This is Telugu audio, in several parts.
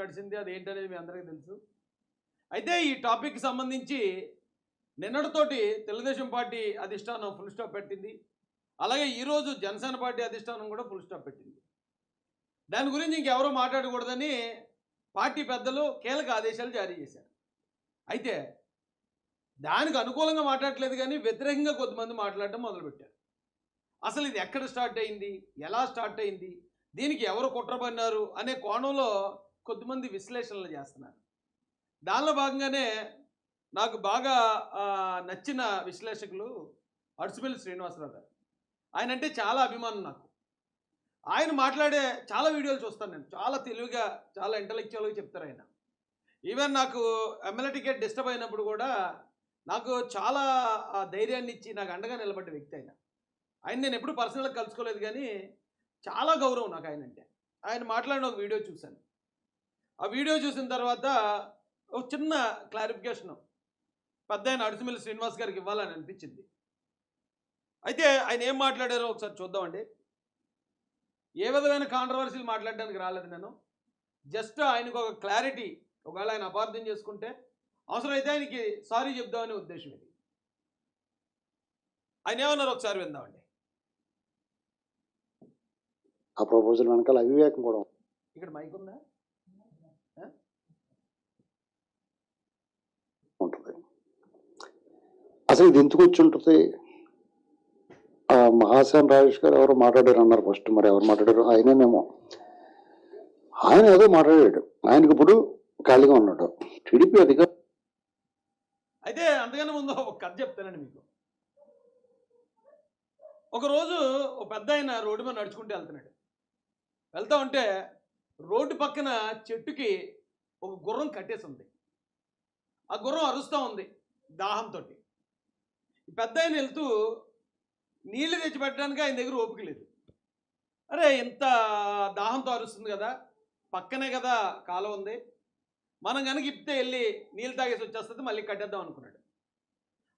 నడిచింది అది ఏంటనేది మీ అందరికీ తెలుసు. అయితే ఈ టాపిక్కి సంబంధించి నిన్నటితోటి తెలుగుదేశం పార్టీ అధిష్టానం ఫుల్ స్టాప్ పెట్టింది. అలాగే ఈరోజు జనసేన పార్టీ అధిష్టానం కూడా ఫుల్ స్టాప్ పెట్టింది. దాని గురించి ఇంకెవరూ మాట్లాడకూడదని పార్టీ పెద్దలు కీలక ఆదేశాలు జారీ చేశారు. అయితే దానికి అనుకూలంగా మాట్లాడట్లేదు కానీ వ్యతిరేకంగా కొంతమంది మాట్లాడటం మొదలుపెట్టారు. అసలు ఇది ఎక్కడ స్టార్ట్ అయింది, ఎలా స్టార్ట్ అయింది, దీనికి ఎవరు కుట్రపన్నారు అనే కోణంలో కొంతమంది విశ్లేషణలు చేస్తున్నారు. దానిలో భాగంగానే నాకు బాగా నచ్చిన విశ్లేషకులు అడుసుపల్లి శ్రీనివాసరావు గారు. ఆయన అంటే చాలా అభిమానం నాకు. ఆయన మాట్లాడే చాలా వీడియోలు చూస్తాను నేను. చాలా తెలివిగా, చాలా ఇంటలెక్చువల్గా చెప్తారు ఆయన. ఈవెన్ నాకు ఎమ్మెల్యే టికెట్ డిస్టర్బ్ అయినప్పుడు కూడా నాకు చాలా ధైర్యాన్ని ఇచ్చి నాకు అండగా నిలబడ్డ వ్యక్తి ఆయన. ఆయన నేను ఎప్పుడు పర్సనల్గా కలుసుకోలేదు కానీ చాలా గౌరవం నాకు ఆయన అంటే. ఆయన మాట్లాడిన ఒక వీడియో చూశాను. ఆ వీడియో చూసిన తర్వాత ఒక చిన్న క్లారిఫికేషన్ పెద్ద ఆయన అడుసుమిల్లి శ్రీనివాస్ గారికి ఇవ్వాలని అనిపించింది. అయితే ఆయన ఏం మాట్లాడారో ఒకసారి చూద్దామండి. ఏ విధమైన కాంట్రవర్సీలు మాట్లాడడానికి రాలేదు నేను. జస్ట్ ఆయనకు ఒక క్లారిటీ, ఒకవేళ ఆయన అపార్థం చేసుకుంటే అవసరమైతే ఆయనకి సారీ చెప్దామనే ఉద్దేశం ఇది. ఆయన ఏమన్నారు ఒకసారి విందామండి. ఆ ప్రపోజల్ వెనకాల అవివేకం కూడా ఇక్కడ మైక్ ఉందా ఉంటుంది. అసలు ఇది ఎందుకు వచ్చి ఉంటుంది? మహాసేన్ రాజేష్ గారు ఎవరు మాట్లాడారు అన్నారు ఫస్ట్. మరి ఎవరు మాట్లాడారు? ఆయనేనేమో. ఆయన ఏదో మాట్లాడాడు. ఆయనకి ఇప్పుడు ఖాళీగా ఉన్నాడు. టీడీపీ అధికారం. అయితే అంతకన్నా ముందు ఒక కథ చెప్తానండి మీకు. ఒకరోజు ఒక పెద్ద ఆయన రోడ్డు మీద నడుచుకుంటూ వెళ్తా ఉంటే రోడ్డు పక్కన చెట్టుకి ఒక గుర్రం కట్టేసి ఉంది. ఆ గుర్రం అరుస్తూ ఉంది దాహంతో. ఈ పెద్ద ఆయన వెళ్తూ నీళ్లు తెచ్చి పెట్టడానికి ఆయన దగ్గర ఓపిక లేదు. అరే ఇంత దాహంతో అరుస్తుంది కదా, పక్కనే కదా కాలువ ఉంది, మనం కనుక ఇప్పితే వెళ్ళి నీళ్ళు తాగేసి వచ్చేస్తుంది, మళ్ళీ కట్టేద్దాం అనుకున్నాడు.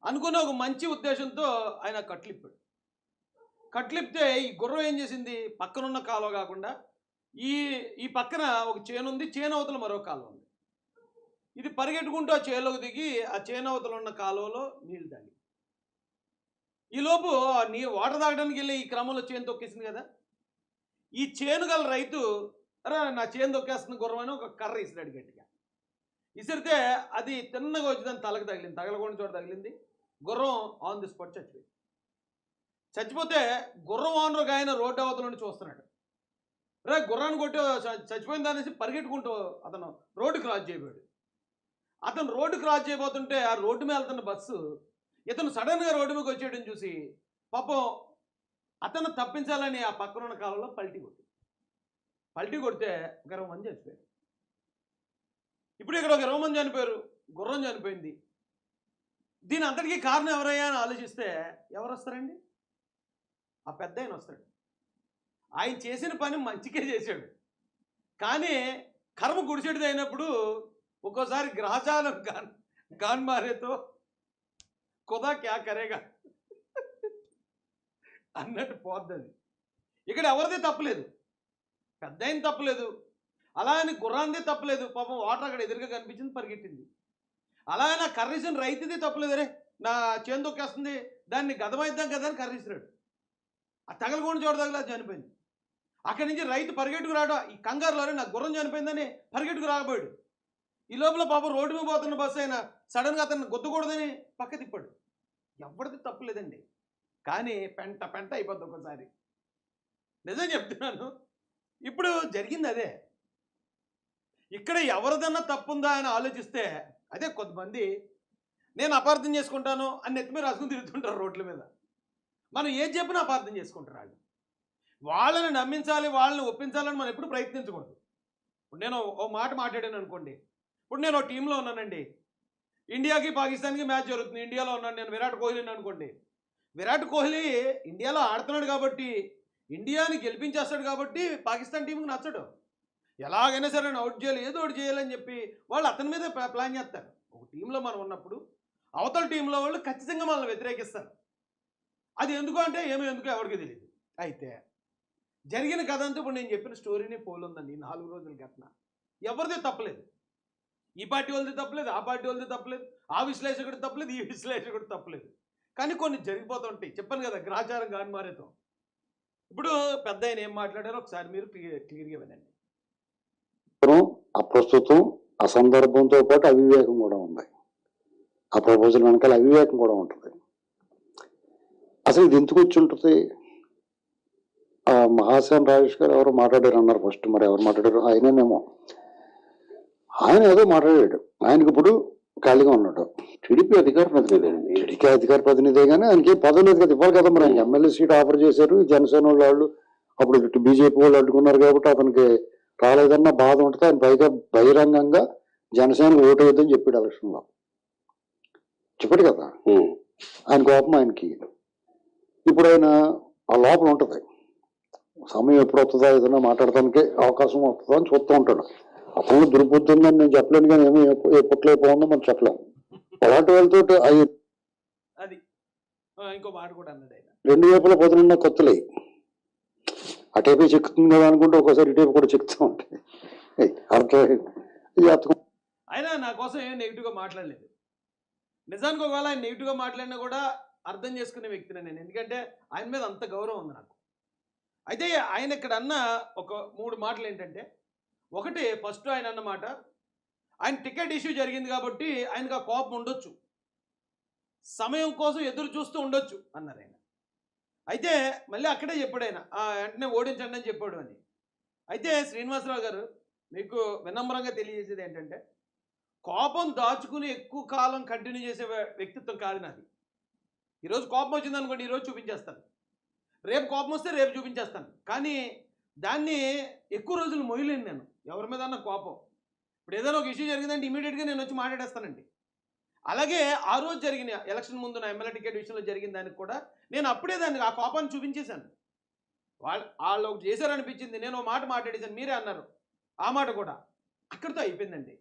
అనుకున్న ఒక మంచి ఉద్దేశంతో ఆయన కట్లిప్పాడు. కట్లిప్తే ఈ గుర్రం ఏం చేసింది, పక్కనున్న కాలువ కాకుండా ఈ పక్కన ఒక చేను ఉంది, చేను అవతల మరో కాలువ ఉంది. ఇది పరిగెట్టుకుంటూ ఆ చేలోకి దిగి ఆ చేను అవతల ఉన్న కాలువలో నీళ్ళు తాగి ఈలోపు వాటర్ తాగడానికి వెళ్ళి ఈ క్రమంలో చేను తొక్కేసింది కదా. ఈ చేను గల రైతు అరే నా చేను తొక్కేస్తుంది గుర్రం అని ఒక కర్ర ఇసిరాడు గట్టిగా. ఇసిరితే అది తిన్నగా వచ్చి దాన్ని తలకు తగిలింది, తగలకుండా చోట తగిలింది. గుర్రం ఆన్ ది స్పాట్ చచ్చిపోయింది. చచ్చిపోతే గుర్రం ఓనర్ ఒక ఆయన రోడ్డు అవతల నుండి చూస్తున్నాడు. రే గుర్రాన్ని కొట్టి చచ్చిపోయింది అనేసి పరిగెట్టుకుంటూ అతను రోడ్డు క్రాస్ చేయబోయాడు. అతను రోడ్డు క్రాస్ చేయబోతుంటే ఆ రోడ్డు మీద వెళ్తున్న బస్సు ఇతను సడన్గా రోడ్డు మీదకి వచ్చేయడం చూసి పాపం అతను తప్పించాలని ఆ పక్కన ఉన్న కాలంలో పల్టీ కొడితే ఒక 20 మంది చచ్చిపోయారు. ఇప్పుడు ఇక్కడ ఒక 20 మంది చనిపోయారు, గుర్రం చనిపోయింది. దీని అంతటికీ కారణం ఎవరయ్యా అని ఆలోచిస్తే ఎవరు వస్తారండి? ఆ పెద్ద ఆయన వస్తాడు. ఆయన చేసిన పని మంచిగా చేశాడు, కానీ కర్మ గుడిచెడుది అయినప్పుడు ఒక్కోసారి గ్రహచారం గాన్ మారేతో కుదా క్యా కరేగా అన్నట్టు పోద్ది. ఇక్కడ ఎవరిదే తప్పలేదు, పెద్ద ఆయన తప్పలేదు, అలా అని గుర్రాందే తప్పలేదు. పాపం వాటర్ అక్కడ ఎదురుగా కనిపించింది, పరిగెట్టింది. అలా నా కర్రీసిన రైతుదే తప్పలేదు. రే నా చేను తొక్కేస్తుంది, దాన్ని గదమైద్దాం కదా అని కర్రీసినాడు. ఆ తగలకుండా చోట తగల చనిపోయింది. అక్కడి నుంచి రైతు పరిగెట్టుకు రావడం, ఈ కంగారులోనే నా గుర్రం చనిపోయిందని పరిగెట్టుకు రాబోయాడు. ఈ లోపల పాపం రోడ్డు మీద పోతున్న బస్సు అయినా సడన్గా అతన్ని గుద్దకూడదని పక్క తిప్పాడు. ఎవరిది తప్పులేదండి, కానీ పెంట అయిపోద్ది ఒకసారి. నిజం చెప్తున్నాను. ఇప్పుడు జరిగింది అదే. ఇక్కడ ఎవరిదన్నా తప్పుందా అని ఆలోచిస్తే అదే కొంతమంది నేను అపార్థం చేసుకుంటాను అని నెత్తి మీద రాసుకుని తిరుగుతుంటారు రోడ్ల మీద. మనం ఏం చెప్పినా అపార్థం చేసుకుంటారు వాళ్ళని నమ్మించాలి, వాళ్ళని ఒప్పించాలని మనం ఎప్పుడు ప్రయత్నించకూడదు. ఇప్పుడు నేను ఓ మాట మాట్లాడాను అనుకోండి. ఇప్పుడు నేను ఒక టీంలో ఉన్నానండి, ఇండియాకి పాకిస్తాన్కి మ్యాచ్ జరుగుతుంది, ఇండియాలో ఉన్నాను నేను, విరాట్ కోహ్లీని అనుకోండి. విరాట్ కోహ్లీ ఇండియాలో ఆడుతున్నాడు కాబట్టి, ఇండియాని గెలిపించేస్తాడు కాబట్టి పాకిస్తాన్ టీంకి నచ్చడు. ఎలాగైనా సరే అవుట్ చేయాలి, ఏదో ఒకటి చేయాలని చెప్పి వాళ్ళు అతని మీద ప్లాన్ చేస్తారు. ఒక టీంలో మనం ఉన్నప్పుడు అవతల టీంలో వాళ్ళు ఖచ్చితంగా మనల్ని వ్యతిరేకిస్తారు. అది ఎందుకు అంటే ఎందుకు ఎవరికి తెలియదు. అయితే జరిగిన కథ అంతా ఇప్పుడు నేను చెప్పిన స్టోరీని పోలుందండి. 4 రోజుల ఘటన. ఎవరిదే తప్పలేదు. ఈ పార్టీ వాళ్ళది తప్పలేదు, ఆ పార్టీ వాళ్ళది తప్పలేదు, ఆ విశ్లేషకుడు తప్పలేదు, ఈ విశ్లేషకుడు తప్పలేదు. కానీ కొన్ని జరిగిపోతుంటాయి. చెప్పాను కదా, గ్రాచారం గాని మారేతో. ఇప్పుడు పెద్ద ఆయన ఏం మాట్లాడారో ఒకసారి మీరు క్లియర్గా వినండి. అప్రస్తుతం, అసందర్భంతో పాటు అవివేకం కూడా ఉంది. ఆ ప్రపోజల్ వెనకాల అవివేకం కూడా ఉంటుంది. అసలు ఇది ఎందుకు వచ్చి ఉంటుంది? మహాసేన్ రాజేష్ గారు ఎవరు మాట్లాడారు అన్నారు ఫస్ట్, మరి ఎవరు మాట్లాడారు? ఆయనేమో. ఆయన ఏదో మాట్లాడాడు. ఆయనకి ఇప్పుడు ఖాళీగా ఉన్నాడు. టీడీపీ అధికార ప్రతినిధి, టీడీపీ అధికార ప్రతినిధే కానీ ఆయనకి పదవి లేదు కదా, ఇవ్వాలి కదా. మరి ఆయనకి ఎమ్మెల్యే సీట్ ఆఫర్ చేశారు జనసేన వాళ్ళు, అప్పుడు బీజేపీ వాళ్ళు అడ్డుకున్నారు కాబట్టి అతనికి రాలేదన్న బాధ ఉంటుంది. ఆయన పైగా బహిరంగంగా జనసేనకు ఓటు వేద్దని చెప్పాడు ఎలక్షన్లో, చెప్పాడు కదా. ఆయన కోపం ఆయనకి. ఇప్పుడు ఆయన ఆ లోపల ఉంటుంది, సమయం ఎప్పుడు వస్తుందా, ఏదైనా మాట్లాడటానికి అవకాశం వస్తుందా అని చూస్తూ ఉంటాడు. అతను దుర్బుద్ధి ఉందని నేను చెప్పలేను, కానీ ఏమో ఏ పుట్లైపోతుందో మనం చెప్పలేము. అలాంటి వాళ్ళతో అది ఇంకో మాట కూడా అన్నాడు ఆయన, రెండు వైపుల పొద్దున్న కొత్తలే అటేపై చెక్కుతుంది కదా అనుకుంటే ఒక్కోసారి ఇటేపు కూడా చెక్తూ ఉంటాయి. అర్థం. ఆయన నా కోసం ఏం నెగిటివ్గా మాట్లాడలేదు. నిజానికి ఒకవేళ ఆయన నెగిటివ్గా మాట్లాడినా కూడా అర్థం చేసుకునే వ్యక్తినే నేను, ఎందుకంటే ఆయన మీద అంత గౌరవం ఉంది నాకు. అయితే ఆయన ఇక్కడ అన్న ఒక 3 మాటలు ఏంటంటే, ఒకటి ఫస్ట్ ఆయన అన్నమాట, ఆయన టికెట్ ఇష్యూ జరిగింది కాబట్టి ఆయనకు ఆ కోపం ఉండొచ్చు, సమయం కోసం ఎదురు చూస్తూ ఉండొచ్చు అన్నారు ఆయన. అయితే మళ్ళీ అక్కడే చెప్పాడు ఆయన, వెంటనే ఓడించండి అని చెప్పాడు అని. అయితే శ్రీనివాసరావు గారు, మీకు వినమ్రంగా తెలియజేసేది ఏంటంటే, కోపం దాచుకుని ఎక్కువ కాలం కంటిన్యూ చేసే వ్యక్తిత్వం కాదు నాది. ఈరోజు కోపం వచ్చింది అనుకోండి, ఈరోజు చూపించేస్తాను, రేపు కోపం వస్తే రేపు చూపించేస్తాను. కానీ దాన్ని ఎక్కువ రోజులు మొయ్యలేను నేను, ఎవరి మీద అన్న కోపం. ఇప్పుడు ఏదైనా ఒక ఇష్యూ జరిగిందంటే ఇమీడియట్గా నేను వచ్చి మాట్లాడేస్తానండి. అలాగే ఆ రోజు జరిగిన ఎలక్షన్ ముందు నా ఎమ్మెల్యే టికెట్ విషయంలో జరిగిన దానికి కూడా నేను అప్పుడే దాన్ని ఆ కోపాన్ని చూపించేశాను. వాళ్ళు ఒకటి చేశారనిపించింది, నేను ఒక మాట మాట్లాడేశాను, మీరే అన్నారు, ఆ మాట కూడా అక్కడితో అయిపోయిందండి.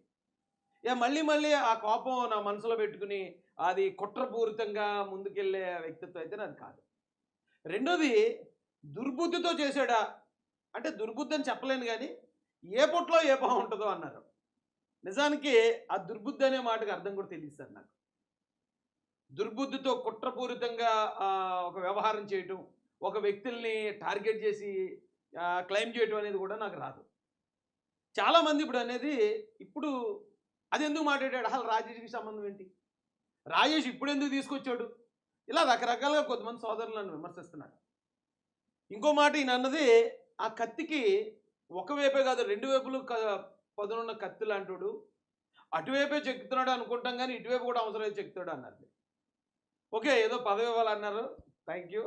మళ్ళీ మళ్ళీ ఆ కోపం నా మనసులో పెట్టుకుని అది కుట్రపూరితంగా ముందుకెళ్ళే వ్యక్తిత్వం అయితే నాది కాదు. రెండోది, దుర్బుద్ధితో చేశాడా అంటే, దుర్బుద్ధి అని చెప్పలేను కానీ ఏ పొట్లో ఏ పాము ఉంటుందో అన్నారు. నిజానికి ఆ దుర్బుద్ధి అనే మాటకు అర్థం కూడా తెలియదు సార్ నాకు. దుర్బుద్ధితో కుట్రపూరితంగా ఒక వ్యవహారం చేయటం, ఒక వ్యక్తుల్ని టార్గెట్ చేసి క్లెయిమ్ చేయటం అనేది కూడా నాకు రాదు. చాలామంది ఇప్పుడు అనేది, ఇప్పుడు అది ఎందుకు మాట్లాడాడు, అసలు రాజేష్కి సంబంధం ఏంటి, రాజేష్ ఇప్పుడు ఎందుకు తీసుకొచ్చాడు, ఇలా రకరకాలుగా కొంతమంది సోదరులు నన్ను విమర్శిస్తున్నారు. ఇంకో మాట ఈయన అన్నది, ఆ కత్తికి ఒకవైపే కాదు 2 వైపులు పదునున్న కత్తి లాంటివాడు, అటువైపే చెక్కుతున్నాడు అనుకుంటాం కానీ ఇటువైపు కూడా అవసరమైతే చెక్కుతాడు అన్నారు. ఓకే, ఏదో పదవి ఇవ్వాలన్నారు, థ్యాంక్ యూ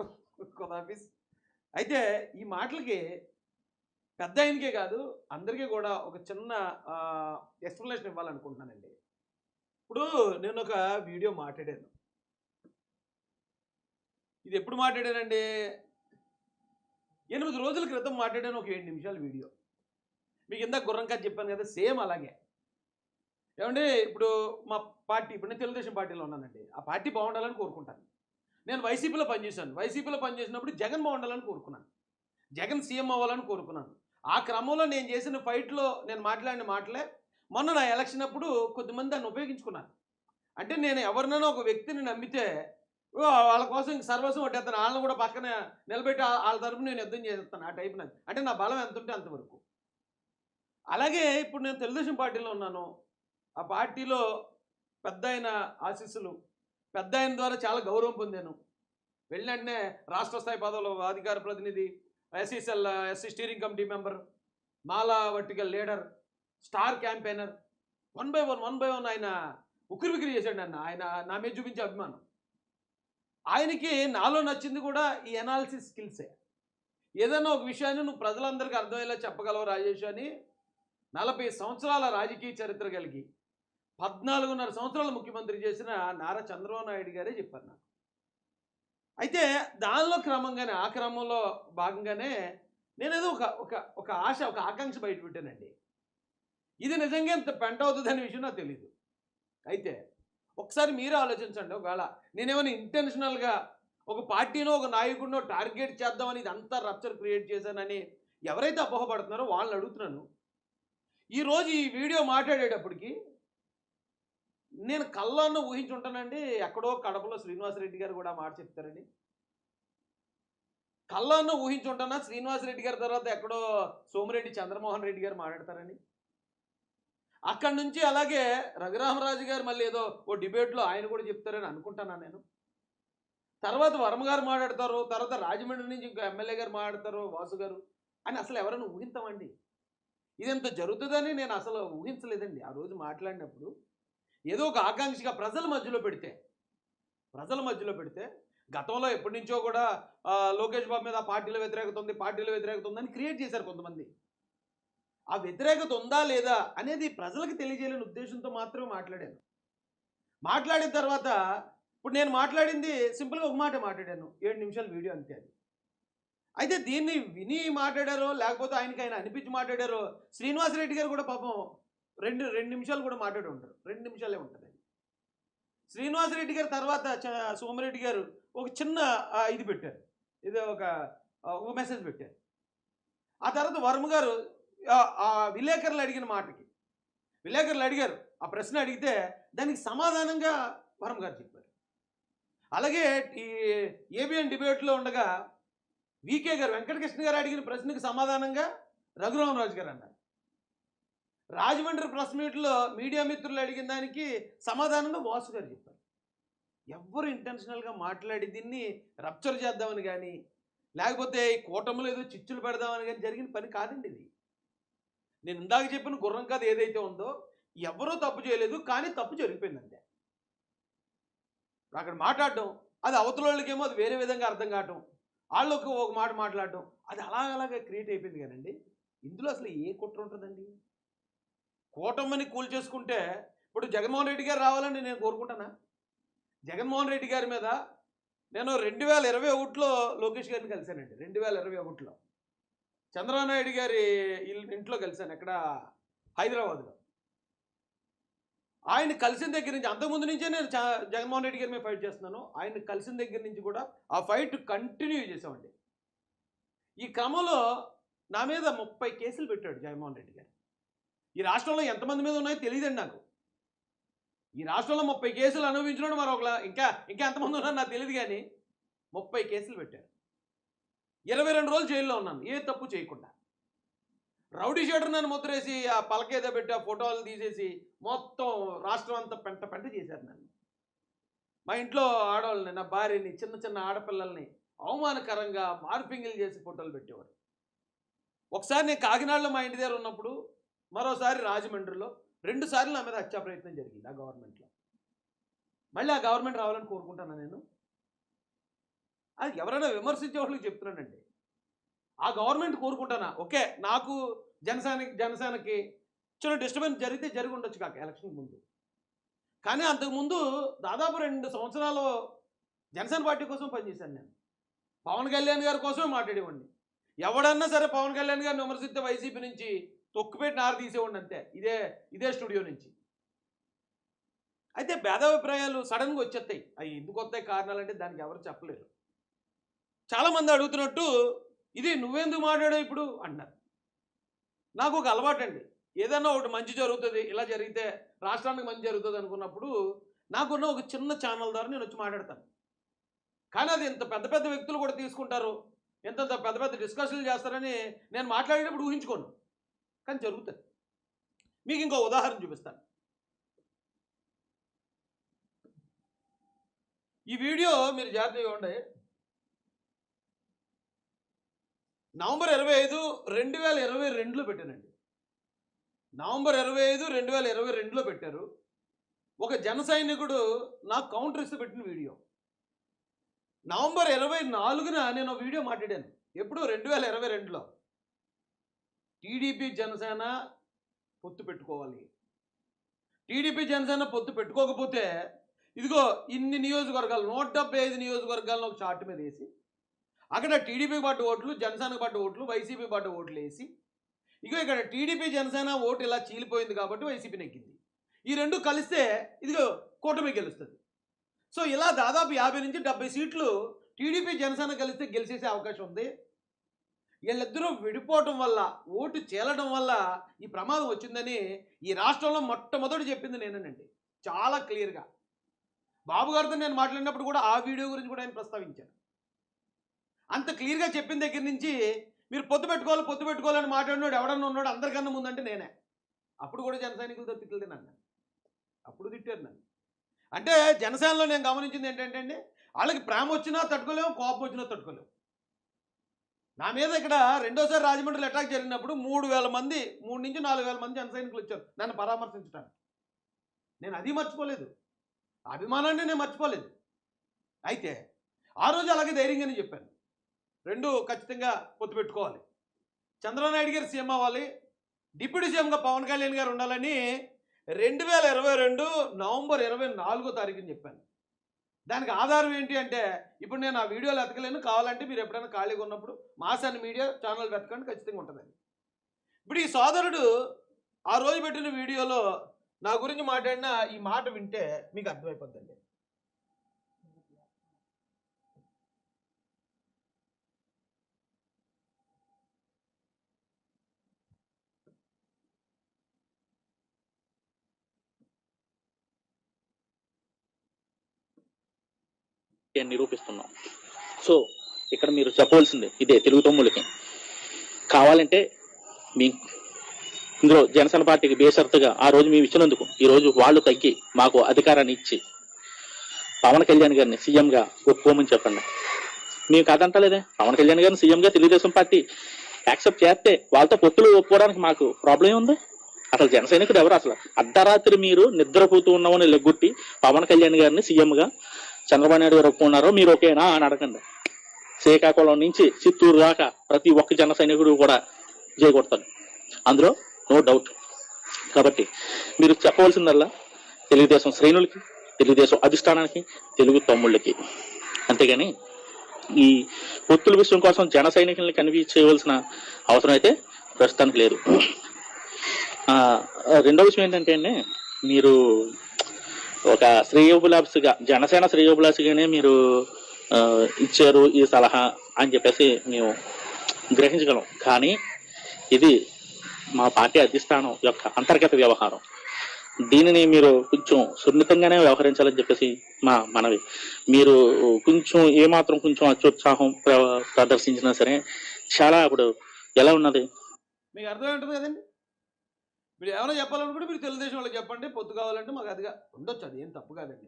ఖుదాఫీస్. అయితే ఈ మాటలకి పెద్ద ఆయనకే కాదు అందరికీ కూడా ఒక చిన్న ఎక్స్ప్లెనేషన్ ఇవ్వాలనుకుంటున్నానండి. ఇప్పుడు నేను ఒక వీడియో మాట్లాడాను, ఇది ఎప్పుడు మాట్లాడానండి, 8 రోజుల క్రితం మాట్లాడాను, ఒక 7 నిమిషాల వీడియో. మీకు ఇందాక గుర్రం కథ చెప్పాను కదా, సేమ్ అలాగే. ఏమంటే ఇప్పుడు మా పార్టీ, ఇప్పుడు నేను తెలుగుదేశం పార్టీలో ఉన్నానండి, ఆ పార్టీ బాగుండాలని కోరుకుంటాను. నేను వైసీపీలో పనిచేశాను, వైసీపీలో పనిచేసినప్పుడు జగన్ బాగుండాలని కోరుకున్నాను, జగన్ సీఎం అవ్వాలని కోరుకున్నాను. ఆ క్రమంలో నేను చేసిన ఫైట్లో నేను మాట్లాడిన మాటలే మొన్న నా ఎలక్షన్ అప్పుడు కొద్దిమంది దాన్ని ఉపయోగించుకున్నాను. అంటే నేను ఎవరినైనా ఒక వ్యక్తిని నమ్మితే వాళ్ళ కోసం సర్వస్వం కొట్టేస్తాను, వాళ్ళని కూడా పక్కన నిలబెట్టి వాళ్ళ తరపున నేను యుద్ధం చేస్తాను, ఆ టైప్ నాది. అంటే నా బలం ఎంత ఉంటే అంతవరకు. అలాగే ఇప్పుడు నేను తెలుగుదేశం పార్టీలో ఉన్నాను, ఆ పార్టీలో పెద్ద ఆయన ఆశీస్సులు, పెద్ద ఆయన ద్వారా చాలా గౌరవం పొందాను. వెళ్ళినట్టునే రాష్ట్ర స్థాయి పదవులో అధికార ప్రతినిధి, SC steering committee member, Mala vertical leader, star campaigner, 1 by 1 ఆయన ఉక్కిరిబిక్కిరి చేశాడు నన్ను. ఆయన నా మీద చూపించే అభిమానం. ఆయనకి నాలో నచ్చింది కూడా ఈ ఎనాలిసిస్ స్కిల్సే. ఏదైనా ఒక విషయాన్ని నువ్వు ప్రజలందరికీ అర్థమయ్యేలా చెప్పగలవు రాజేష్ అని 40 సంవత్సరాల రాజకీయ చరిత్ర కలిగి 14.5 సంవత్సరాలు ముఖ్యమంత్రి చేసిన నారా చంద్రబాబు నాయుడు గారే చెప్పారు నాకు. అయితే దానిలో క్రమంగానే, ఆ క్రమంలో భాగంగానే నేనేదో ఒక ఆశ, ఒక ఆకాంక్ష బయట పెట్టానండి. ఇది నిజంగా ఎంత పెంట అవుతుందనే విషయం నాకు తెలీదు. అయితే ఒకసారి మీరు ఆలోచించండి, ఒకవేళ నేనేమైనా ఇంటెన్షనల్గా ఒక పార్టీనో ఒక నాయకుడినో టార్గెట్ చేద్దామని ఇదంతా రప్చర్ క్రియేట్ చేశానని ఎవరైతే అపోహపడుతున్నారో వాళ్ళని అడుగుతున్నాను. ఈరోజు ఈ వీడియో మాట్లాడేటప్పటికి నేను కళ్ళను ఊహించుంటానండి, ఎక్కడో కడపలో శ్రీనివాసరెడ్డి గారు కూడా మాట చెప్తారండి. కళ్ళను ఊహించుంటానా శ్రీనివాసరెడ్డి గారి తర్వాత ఎక్కడో సోమిరెడ్డి చంద్రమోహన్ రెడ్డి గారు మాట్లాడతారని. అక్కడి నుంచి అలాగే రఘురామరాజు గారు మళ్ళీ ఏదో ఓ డిబేట్లో ఆయన కూడా చెప్తారని అనుకుంటానా నేను. తర్వాత వర్మ గారు మాట్లాడతారు, తర్వాత రాజమండ్రి నుంచి ఇంకో ఎమ్మెల్యే గారు మాట్లాడతారు, వాసు గారు అని అసలు ఎవరైనా ఊహింతామండి? ఇదంత జరుగుతుందని నేను అసలు ఊహించలేదండి. ఆ రోజు మాట్లాడినప్పుడు ఏదో ఒక ఆకాంక్షగా ప్రజల మధ్యలో పెడితే గతంలో ఎప్పటి నుంచో కూడా లోకేష్ బాబు మీద పార్టీల వ్యతిరేకత ఉందని క్రియేట్ చేశారు కొంతమంది. ఆ వ్యతిరేకత ఉందా లేదా అనేది ప్రజలకు తెలియజేయలేని ఉద్దేశంతో మాత్రమే మాట్లాడాను. మాట్లాడిన తర్వాత ఇప్పుడు నేను మాట్లాడింది సింపుల్గా ఒక మాట మాట్లాడాను, 7 నిమిషాల వీడియో అంతే అది. అయితే దీన్ని విని మాట్లాడారో లేకపోతే ఆయన అనిపించి మాట్లాడారో, శ్రీనివాసరెడ్డి గారు కూడా పాపం రెండు నిమిషాలు కూడా మాట్లాడి ఉంటారు. 2 నిమిషాలే ఉంటుంది అది. శ్రీనివాసరెడ్డి గారు తర్వాత సోమిరెడ్డి గారు ఒక చిన్న ఇది పెట్టారు, ఇది ఒక మెసేజ్ పెట్టారు. ఆ తర్వాత వర్మ గారు ఆ విలేకరులు అడిగారు, ఆ ప్రశ్న అడిగితే దానికి సమాధానంగా వర్మ గారు చెప్పారు. అలాగే ఈ ఏబిఎన్ డిబేట్లో ఉండగా వికే గారు, వెంకటకృష్ణ గారు అడిగిన ప్రశ్నకు సమాధానంగా రఘురామరాజు గారు అన్నారు. రాజమండ్రి ప్రెస్ మీట్లో మీడియా మిత్రులు అడిగిన దానికి సమాధానంగా వాసు గారు చెప్పారు. ఎవ్వరు ఇంటెన్షనల్గా మాట్లాడి దీన్ని రప్చర్ చేద్దామని కానీ లేకపోతే ఈ కూటమిలో ఏదో చిచ్చులు పెడదామని కానీ జరిగిన పని కాదండి ఇది. నేను ఇందాక చెప్పిన గుర్రం కథ ఏదైతే ఉందో ఎవరూ తప్పు చేయలేదు, కానీ తప్పు జరిగిపోయిందంటే అక్కడ మాట్లాడడం, అది అవతల వాళ్ళకేమో అది వేరే విధంగా అర్థం కావటం, వాళ్ళకు ఒక మాట మాట్లాడటం, అది అలాగలాగా క్రియేట్ అయిపోయింది కానండి. ఇందులో అసలు ఏ కుట్ర ఉంటుందండి? కూటమిని కూల్చేసుకుంటే ఇప్పుడు జగన్మోహన్ రెడ్డి గారు రావాలని నేను కోరుకుంటానా? జగన్మోహన్ రెడ్డి గారి మీద నేను 2021లో లోకేష్ గారిని కలిశానండి. 2021లో చంద్రబాబు నాయుడు గారి ఇంట్లో కలిశాను, ఎక్కడ హైదరాబాద్లో. ఆయన కలిసిన దగ్గర నుంచి, అంతకుముందు నుంచే నేను జగన్మోహన్ రెడ్డి గారి మీద ఫైట్ చేస్తున్నాను. ఆయన కలిసిన దగ్గర నుంచి కూడా ఆ ఫైట్ కంటిన్యూ చేసామండి. ఈ క్రమంలో నా మీద 30 కేసులు పెట్టాడు జగన్మోహన్ రెడ్డి గారు. ఈ రాష్ట్రంలో ఎంతమంది మీద ఉన్నాయో తెలియదండి నాకు. ఈ రాష్ట్రంలో 30 కేసులు అనుభవించినోడు మరొకలా ఇంకా ఎంతమంది ఉన్నారో నాకు తెలియదు, కానీ 30 కేసులు పెట్టారు. 22 రోజులు జైల్లో ఉన్నాను, ఏ తప్పు చేయకుండా. రౌడీ షీటర్ నన్ను ముద్రేసి ఆ పలకేదో పెట్టి ఆ ఫోటోలు తీసేసి మొత్తం రాష్ట్రం అంతా పెంట చేశారు నన్ను. మా ఇంట్లో ఆడవాళ్ళని, నా భార్యని, చిన్న ఆడపిల్లల్ని అవమానకరంగా మార్పింగిల్ చేసి ఫోటోలు పెట్టేవారు. ఒకసారి నేను కాకినాడలో మా ఇంటి దగ్గర ఉన్నప్పుడు, మరోసారి రాజమండ్రిలో, 2 సార్లు నా మీద హత్యా ప్రయత్నం జరిగింది ఆ గవర్నమెంట్లో. మళ్ళీ ఆ గవర్నమెంట్ రావాలని కోరుకుంటాను నేను. అది ఎవరైనా విమర్శించే వాళ్ళకి చెప్తున్నానండి. ఆ గవర్నమెంట్ కోరుకుంటానా? ఓకే, నాకు జనసేనకి చిన్న డిస్టర్బెన్స్ జరిగి ఉండొచ్చు కాక ఎలక్షన్ ముందు, కానీ అంతకుముందు దాదాపు 2 సంవత్సరాలు జనసేన పార్టీ కోసం పనిచేశాను నేను. పవన్ కళ్యాణ్ గారి కోసమే మాట్లాడేవాడిని. ఎవడన్నా సరే పవన్ కళ్యాణ్ గారిని విమర్శిస్తే వైసీపీ నుంచి తొక్కుపెట్టి నార తీసేవాడిని అంతే, ఇదే స్టూడియో నుంచి. అయితే భేదాభిప్రాయాలు సడన్గా వచ్చేస్తాయి. అవి ఎందుకు వస్తాయి కారణాలంటే దానికి ఎవరు చెప్పలేరు. చాలామంది అడుగుతున్నట్టు ఇది నువ్వెందుకు మాట్లాడావు ఇప్పుడు అన్నారు. నాకు ఒక అలవాటు అండి, ఏదన్నా ఒకటి మంచి జరుగుతుంది, ఇలా జరిగితే రాష్ట్రానికి మంచి జరుగుతుంది అనుకున్నప్పుడు నాకున్న ఒక చిన్న ఛానల్ ద్వారా నేను వచ్చి మాట్లాడతాను. కానీ అది ఇంత పెద్ద వ్యక్తులు కూడా తీసుకుంటారు, ఎంత పెద్ద డిస్కషన్లు చేస్తారని నేను మాట్లాడేటప్పుడు ఊహించుకోను, కానీ జరుగుతుంది. మీకు ఇంకో ఉదాహరణ చూపిస్తాను. ఈ వీడియో మీరు జాగ్రత్తగా ఉండే నవంబర్ 25, 2022లో పెట్టానండి. నవంబర్ 25, 2022లో పెట్టారు. ఒక జన సైనికుడు నాకు కౌంటర్ ఇస్తూ పెట్టిన వీడియో. నవంబర్ 24న నేను వీడియో మాట్లాడాను. ఎప్పుడు 2022లో టీడీపీ జనసేన పొత్తు పెట్టుకోవాలి. టీడీపీ జనసేన పొత్తు పెట్టుకోకపోతే ఇదిగో ఇన్ని నియోజకవర్గాలు 175 నియోజకవర్గాలను ఒక చార్ట్ మీద వేసి అక్కడ టీడీపీకి పడ్డ ఓట్లు, జనసేనకు పడ్డ ఓట్లు, వైసీపీ పడ్డ ఓట్లు వేసి ఇగో ఇక్కడ టీడీపీ జనసేన ఓటు ఇలా చీలిపోయింది కాబట్టి వైసీపీ నెగ్గింది. ఈ రెండు కలిస్తే ఇదిగో కూటమి గెలుస్తుంది. సో ఇలా దాదాపు 50 నుంచి 70 సీట్లు టీడీపీ జనసేన కలిస్తే గెలిచేసే అవకాశం ఉంది. వీళ్ళిద్దరూ విడిపోవటం వల్ల, ఓటు చీలడం వల్ల ఈ ప్రమాదం వచ్చిందని ఈ రాష్ట్రంలో మొట్టమొదటి చెప్పింది నేనేనండి, చాలా క్లియర్గా. బాబు గారితో నేను మాట్లాడినప్పుడు కూడా ఆ వీడియో గురించి కూడా ఆయన ప్రస్తావించాను. అంత క్లియర్గా చెప్పిన దగ్గర నుంచి మీరు పొత్తు పెట్టుకోవాలని మాట్లాడినాడు ఎవడన్నా ఉన్నాడు అందరికన్నా ముందంటే నేనే. అప్పుడు కూడా జన సైనికులతో తిట్లు తిన్నాను నేను, అప్పుడు తిట్టారు నన్ను. అంటే జనసేనలో నేను గమనించింది ఏంటంటే అండి, వాళ్ళకి ప్రేమ వచ్చినా తట్టుకోలేము, కోపం వచ్చినా తట్టుకోలేము. నా మీద ఇక్కడ రెండోసారి రాజమండ్రిలో అటాక్ జరిగినప్పుడు 3,000 మంది, 3 నుంచి 4,000 మంది జన సైనికులు వచ్చారు నన్ను పరామర్శించడానికి. నేను అది మర్చిపోలేదు, అభిమానాన్ని నేను మర్చిపోలేదు. అయితే ఆ రోజు అలాగే ధైర్యంగానే చెప్పాను, రెండు ఖచ్చితంగా పొత్తు పెట్టుకోవాలి, చంద్రబాబు నాయుడు గారు సీఎం అవ్వాలి, డిప్యూటీ సీఎంగా పవన్ కళ్యాణ్ గారు ఉండాలని 2022 నవంబర్ 24వ తారీఖుని చెప్పాను. దానికి ఆధారం ఏంటి అంటే, ఇప్పుడు నేను ఆ వీడియోలు ఎతకలేను, కావాలంటే మీరు ఎప్పుడైనా ఖాళీగా ఉన్నప్పుడు మాసాన్ని మీడియా ఛానల్ వెతకండి, ఖచ్చితంగా ఉంటుందండి. ఇప్పుడు ఈ సోదరుడు ఆ రోజు పెట్టిన వీడియోలో నా గురించి మాట్లాడిన ఈ మాట వింటే మీకు అర్థమైపోద్దండి. నిరూపిస్తున్నాం. సో ఇక్కడ మీరు చెప్పవలసింది ఇదే తెలుగు తమ్ముళ్ళకి. కావాలంటే మీ ఇందులో జనసేన పార్టీకి బేషరతుగా ఆ రోజు మేము ఇచ్చినందుకు ఈ రోజు వాళ్ళు తగ్గి మాకు అధికారాన్ని ఇచ్చి పవన్ కళ్యాణ్ గారిని సీఎంగా ఒప్పుకోమని చెప్పండి. మేము కాదంటలేదే, పవన్ కళ్యాణ్ గారిని సీఎంగా తెలుగుదేశం పార్టీ యాక్సెప్ట్ చేస్తే వాళ్ళతో పొత్తులు ఒప్పుకోవడానికి మాకు ప్రాబ్లం ఏముంది? అసలు జన సైనికుడు ఎవరు? అసలు అర్ధరాత్రి మీరు నిద్రపోతూ ఉన్నామని లెగ్గుట్టి పవన్ కళ్యాణ్ గారిని సీఎంగా చంద్రబాబు నాయుడు గారు ఒప్పుకున్నారో మీరు ఓకేనా అని అడగండి. శ్రీకాకుళం నుంచి చిత్తూరు దాకా ప్రతి ఒక్క జన సైనికుడు కూడా జయకొడతారు, అందులో నో డౌట్. కాబట్టి మీరు చెప్పవలసిందల్లా తెలుగుదేశం శ్రేణులకి, తెలుగుదేశం అధిష్టానానికి, తెలుగు తమ్ముళ్ళకి. అంతేగాని ఈ పొత్తుల విషయం కోసం జన సైనికుల్ని కన్విన్స్ చేయవలసిన అవసరం అయితే ప్రస్తుతానికి లేదు. రెండో విషయం ఏంటంటే అండి, మీరు ఒక శ్రేయోభిలాషిగా, జనసేన శ్రేయోభిలాషిగానే మీరు ఇచ్చారు ఈ సలహా అని చెప్పేసి మేము గ్రహించగలం. కానీ ఇది మా పార్టీ అధిష్టానం యొక్క అంతర్గత వ్యవహారం. దీనిని మీరు కొంచెం సున్నితంగానే వ్యవహరించాలని చెప్పేసి మా మనవి. మీరు కొంచెం ఏమాత్రం కొంచెం అత్యుత్సాహం ప్రదర్శించినా సరే చాలా ఇప్పుడు ఎలా ఉన్నది మీకు అర్థమై ఉంటుంది కదండి. మీరు ఏమైనా చెప్పాలనుకుంటే మీరు తెలుగుదేశం వాళ్ళకి చెప్పండి, పొత్తు కావాలంటే మాకు అదిగా ఉండొచ్చు, అది ఏం తప్పు కాదండి.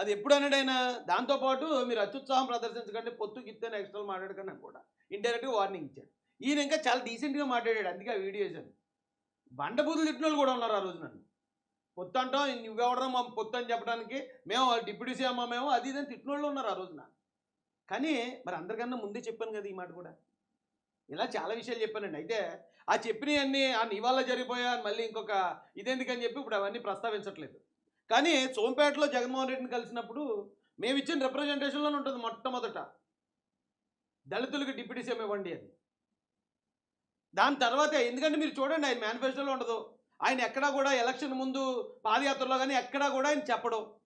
అది ఎప్పుడు అన్నాడైనా దాంతోపాటు మీరు అత్యుత్సాహం ప్రదర్శించకండి, పొత్తుకి ఇస్తేనే ఎక్స్ట్రా మాట్లాడకండి అని కూడా ఇండైరెక్ట్గా వార్నింగ్ ఇచ్చాడు. ఈయన ఇంకా చాలా డీసెంట్గా మాట్లాడాడు, అందుకే ఆ వీడియో వేసాను. బండబూతులు తిట్టిన వాళ్ళు కూడా ఉన్నారు ఆ రోజు నన్ను. పొత్తు అంటాం, నువ్వెవడరా మా పొత్తు అని చెప్పడానికి, మేము డిప్యూటీ సీఎం మేము అది ఇదని తిట్టిన వాళ్ళు ఉన్నారు ఆ రోజున. కానీ మరి అందరికన్నా ముందే చెప్పాను కదా ఈ మాట కూడా, ఇలా చాలా విషయాలు చెప్పానండి. అయితే ఆ చెప్పినవన్నీ ఇవాళ జరిగిపోయా మళ్ళీ ఇంకొక ఇదెందుకని చెప్పి ఇప్పుడు అవన్నీ ప్రస్తావించట్లేదు. కానీ సోంపేటలో జగన్మోహన్ రెడ్డిని కలిసినప్పుడు మేము ఇచ్చిన రిప్రజెంటేషన్లోనే ఉంటుంది మొట్టమొదట, దళితులకు డిప్యూటీ సీఎం ఇవ్వండి అని. దాని తర్వాతే, ఎందుకంటే మీరు చూడండి ఆయన మేనిఫెస్టోలో ఉండదు, ఆయన ఎక్కడా కూడా ఎలక్షన్ ముందు పాదయాత్రలో కానీ ఎక్కడా కూడా ఆయన చెప్పడం,